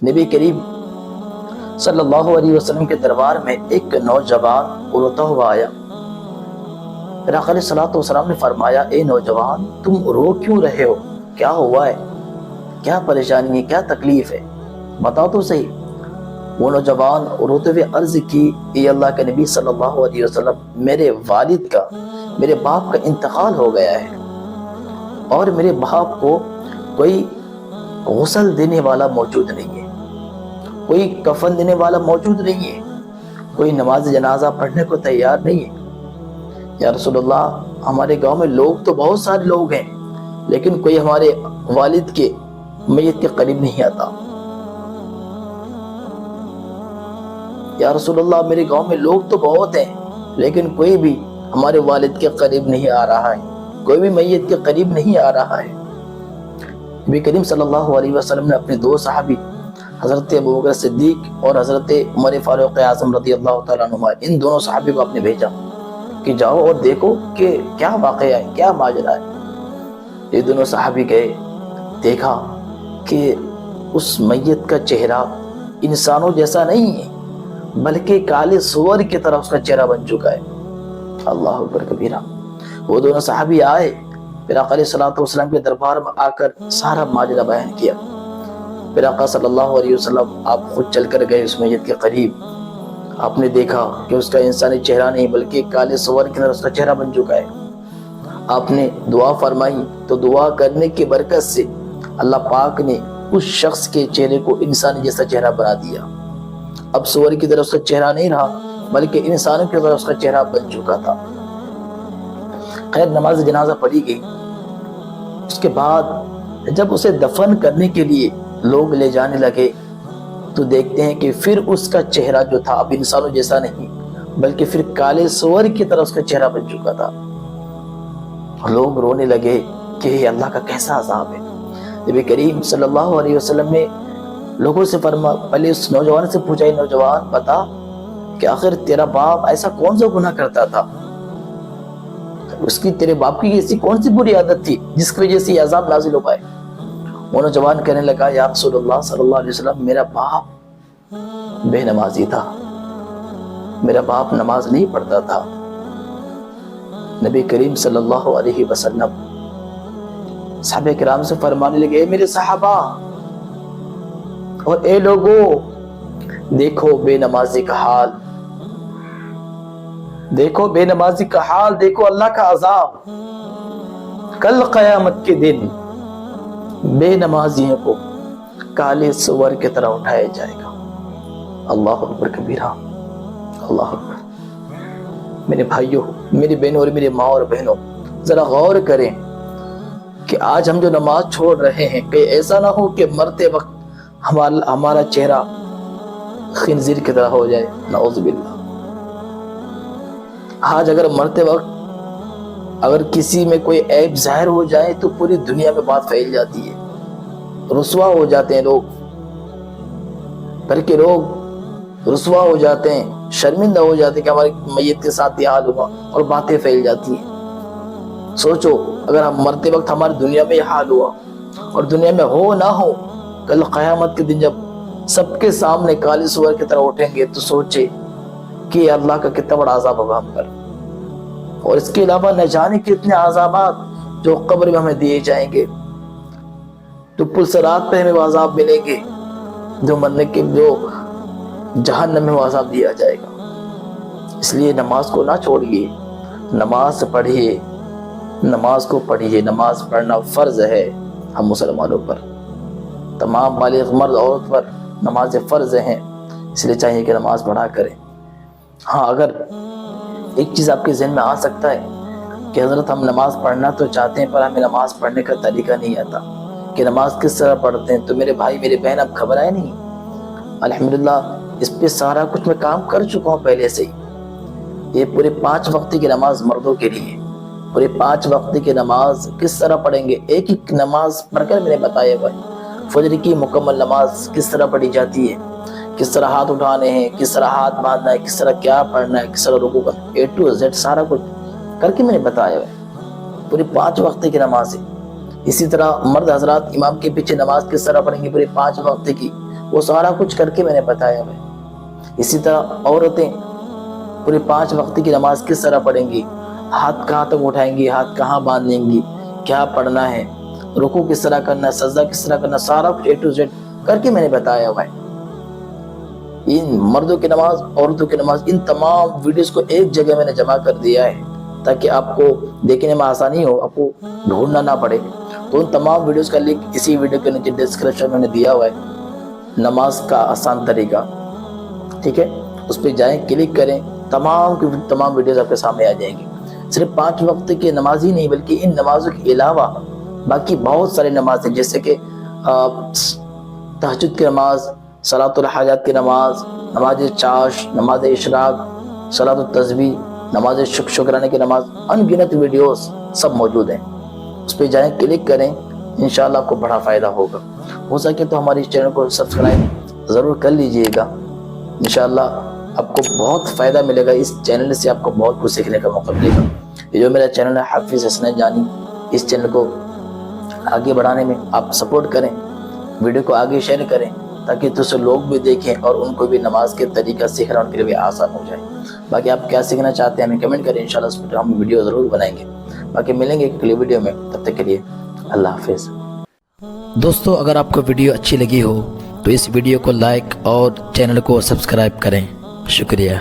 نبی کریم صلی اللہ علیہ وسلم کے دربار میں ایک نوجوان روتا ہوا آیا۔ پھر آقا علیہ الصلوۃ والسلام نے فرمایا، اے نوجوان، تم رو کیوں رہے ہو؟ کیا ہوا ہے؟ کیا پریشانی ہے؟ کیا تکلیف ہے؟ بتاؤ تو صحیح۔ وہ نوجوان روتے ہوئے عرض کی، اے اللہ کے نبی صلی اللہ علیہ وسلم، میرے والد کا، میرے باپ کا انتقال ہو گیا ہے، اور میرے باپ کو کوئی غسل دینے والا موجود نہیں ہے، کوئی کفن دینے والا موجود نہیں ہے، کوئی نماز جنازہ پڑھنے کو تیار نہیں ہے۔ یا رسول اللہ، ہمارے گاؤں میں لوگ تو بہت سارے لوگ ہیں، لیکن کوئی ہمارے والد کے میت کے قریب نہیں آتا۔ یا رسول اللہ، میرے گاؤں میں لوگ تو بہت ہیں، لیکن کوئی بھی ہمارے والد کے قریب نہیں آ رہا ہے، کوئی بھی میت کے قریب نہیں آ رہا ہے۔ نبی کریم صلی اللہ علیہ وسلم نے اپنے دو صحابی حضرت ابوبکر صدیق اور حضرت عمر فاروق اعظم رضی اللہ تعالیٰ عنہ، ان دونوں صحابی کو آپ نے بھیجا کہ جاؤ اور دیکھو کہ کیا واقعہ ہے، کیا ماجرا ہے۔ یہ دونوں صحابی گئے، دیکھا کہ اس میت کا چہرہ انسانوں جیسا نہیں ہے، بلکہ کالے سور کی طرح اس کا چہرہ بن چکا ہے۔ اللہ اکبر کبیرہ۔ وہ دونوں صحابی آئے، پھر آقا علیہ الصلوۃ والسلام کے دربار میں آ کر سارا ماجرا بیان کیا۔ پھر آقا صلی اللہ علیہ وسلم آپ خود چل کر گئے اس میت کے قریب۔ آپ نے دیکھا کہ اس کا انسانی چہرہ نہیں بلکہ کالے سور کی طرح اس کا چہرہ بن چکا ہے۔ آپ نے دعا فرمائی تو دعا کرنے کی برکت سے اللہ پاک نے اس شخص کے چہرے کو انسانی جیسا چہرہ بنا دیا۔ اب سور کی طرح اس کا چہرہ نہیں رہا بلکہ انسانوں کی طرح اس کا چہرہ بن چکا تھا۔ خیر، نماز جنازہ پڑھی گئی۔ اس کے بعد جب اسے دفن کرنے کے لیے لوگ لے جانے لگے تو دیکھتے ہیں کہ پھر اس کا چہرہ جو تھا اب انسانوں جیسا نہیں بلکہ پھر کالے سور کی طرح اس کا چہرہ بن چکا تھا۔ لوگ رونے لگے کہ یہ اللہ کا کیسا عذاب ہے۔ نبی کریم صلی اللہ علیہ وسلم نے لوگوں سے پہلے اس نوجوان سے پوچھا، نوجوان بتا کہ آخر تیرا باپ ایسا کون سا گناہ کرتا تھا، اس کی تیرے باپ کی ایسی کون سی بری عادت تھی جس کی وجہ سے یہ عذاب نازل ہو پائے؟ وہ نوجوان کہنے لگا، یا رسول اللہ صلی اللہ علیہ وسلم، میرا باپ بے نمازی تھا، میرا باپ نماز نہیں پڑھتا تھا۔ نبی کریم صلی اللہ علیہ وسلم صحابہ کرام سے فرمانے لگے، اے میرے صحابہ اور اے لوگو، دیکھو بے نمازی کا حال، دیکھو بے نمازی کا حال، دیکھو اللہ کا عذاب۔ کل قیامت کے دن بے نمازیوں کو کالے سور کی طرح اٹھایا جائے گا۔ اللہ اکبر کبیرہ، اللہ اکبر۔ میرے بھائیوں، میری بہنوں اور میری ماں اور بہنوں، ذرا غور کریں کہ آج ہم جو نماز چھوڑ رہے ہیں، کہ ایسا نہ ہو کہ مرتے وقت ہمارا چہرہ خنزیر کی طرح ہو جائے، نعوذ باللہ۔ آج اگر مرتے وقت اگر کسی میں کوئی عیب ظاہر ہو جائے تو پوری دنیا میں بات پھیل جاتی ہے، رسوا ہو جاتے ہیں لوگ، بلکہ لوگ رسوا ہو جاتے ہیں، شرمندہ ہو جاتے ہیں کہ ہمارے میت کے ساتھ یہ حال ہوا، اور باتیں پھیل جاتی ہیں۔ سوچو اگر ہم مرتے وقت ہماری دنیا میں یہ حال ہوا، اور دنیا میں ہو نہ ہو، کل قیامت کے دن جب سب کے سامنے کالی سور کی طرح اٹھیں گے تو سوچے کہ اللہ کا کتنا بڑا عذاب ہوگا ہم پر۔ اور اس کے علاوہ نہ جانے کتنے عذابات جو قبر میں ہمیں دیے جائیں گے، تو پلسرات پہ ہمیں وہ عذاب ملیں گے، جو مرنے کے جو جہنم میں وہ عذاب دیا جائے گا۔ اس لیے نماز کو نہ چھوڑیے، نماز پڑھیے، نماز کو پڑھیے۔ نماز پڑھنا فرض ہے ہم مسلمانوں پر، تمام بالغ مرد عورت پر نماز فرض ہیں، اس لیے چاہیے کہ نماز پڑھا کریں۔ ہاں، اگر ایک چیز آپ کے ذہن میں آ سکتا ہے کہ حضرت ہم نماز پڑھنا تو چاہتے ہیں پر ہمیں نماز پڑھنے کا طریقہ نہیں آتا، کہ نماز کس طرح پڑھتے ہیں، تو میرے بھائی میری بہن اب گھبرائے نہیں، الحمدللہ اس پہ سارا کچھ میں کام کر چکا ہوں پہلے سے ہی۔ یہ پورے 5 وقت کی نماز مردوں کے لیے، پورے 5 وقت کی نماز کس طرح پڑھیں گے، ایک ایک نماز پڑھ کر میں نے بتایا ہوا ہے۔ فجر کی مکمل نماز کس طرح پڑھی جاتی ہے، کس طرح ہاتھ اٹھانے ہیں، کس طرح ہاتھ باندھنا ہے، کس طرح کیا پڑھنا ہے، کس طرح رکوع کا A to Z سارا کچھ کر کے میں نے بتایا ہے۔ پوری 5 وقت کی نماز ہے۔ اسی طرح مرد حضرات امام کے پیچھے نماز کس طرح پڑھیں گے، پوری 5 وقت کی وہ سارا کچھ کر کے میں نے بتایا ہے۔ اسی طرح عورتیں پوری 5 وقت کی نماز کس طرح پڑھیں گی، ہاتھ کہاں تک اٹھائیں گی، ہاتھ کہاں باندھیں گی، کیا پڑھنا ہے، رکوع کس طرح کرنا ہے، سجدہ کس طرح کرنا، سارا کچھ A to Z کر کے میں نے بتایا ہوا ہے۔ ان مردوں کی نماز، عورتوں کی نماز، ان تمام ویڈیوز کو ایک جگہ میں نے جمع کر دیا ہے تاکہ آپ کو دیکھنے میں آسانی ہو، آپ کو ڈھونڈنا نہ پڑے۔ تو ان تمام ویڈیوز کا لنک اسی ویڈیو کے نیچے ڈسکرپشن میں نے دیا ہوا ہے، نماز کا آسان طریقہ، ٹھیک ہے؟ اس پہ جائیں، کلک کریں، تمام ویڈیوز آپ کے سامنے آ جائیں گی۔ صرف 5 وقت کی نماز ہی نہیں بلکہ ان نمازوں کے علاوہ باقی بہت سارے نمازیں، جیسے کہ تہجد کی نماز، صلاۃ الحاجات کی نماز، نماز چاش، نماز اشراق، صلاۃ التسبیح، نماز شکرانے کی نماز، ان گنت ویڈیوز سب موجود ہیں۔ اس پہ جائیں، کلک کریں، انشاءاللہ آپ کو بڑا فائدہ ہوگا۔ ہو سکے تو ہماری اس چینل کو سبسکرائب ضرور کر لیجئے گا، انشاءاللہ آپ کو بہت فائدہ ملے گا۔ اس چینل سے آپ کو بہت کچھ سیکھنے کا موقع ملے گا۔ یہ جو میرا چینل ہے حافظ حسنین جانی، اس چینل کو آگے بڑھانے میں آپ سپورٹ کریں، ویڈیو کو آگے شیئر کریں تاکہ دوسرے لوگ بھی دیکھیں اور ان کو بھی نماز کے طریقہ سیکھنا ان کے لیے بھی آسان ہو جائے۔ باقی آپ کیا سیکھنا چاہتے ہیں ہمیں کمنٹ کریں، انشاءاللہ اس پر ہم ویڈیو ضرور بنائیں گے۔ باقی ملیں گے ایک اگلی ویڈیو میں، تب تک کے لیے اللہ حافظ۔ دوستو اگر آپ کو ویڈیو اچھی لگی ہو تو اس ویڈیو کو لائک اور چینل کو سبسکرائب کریں، شکریہ۔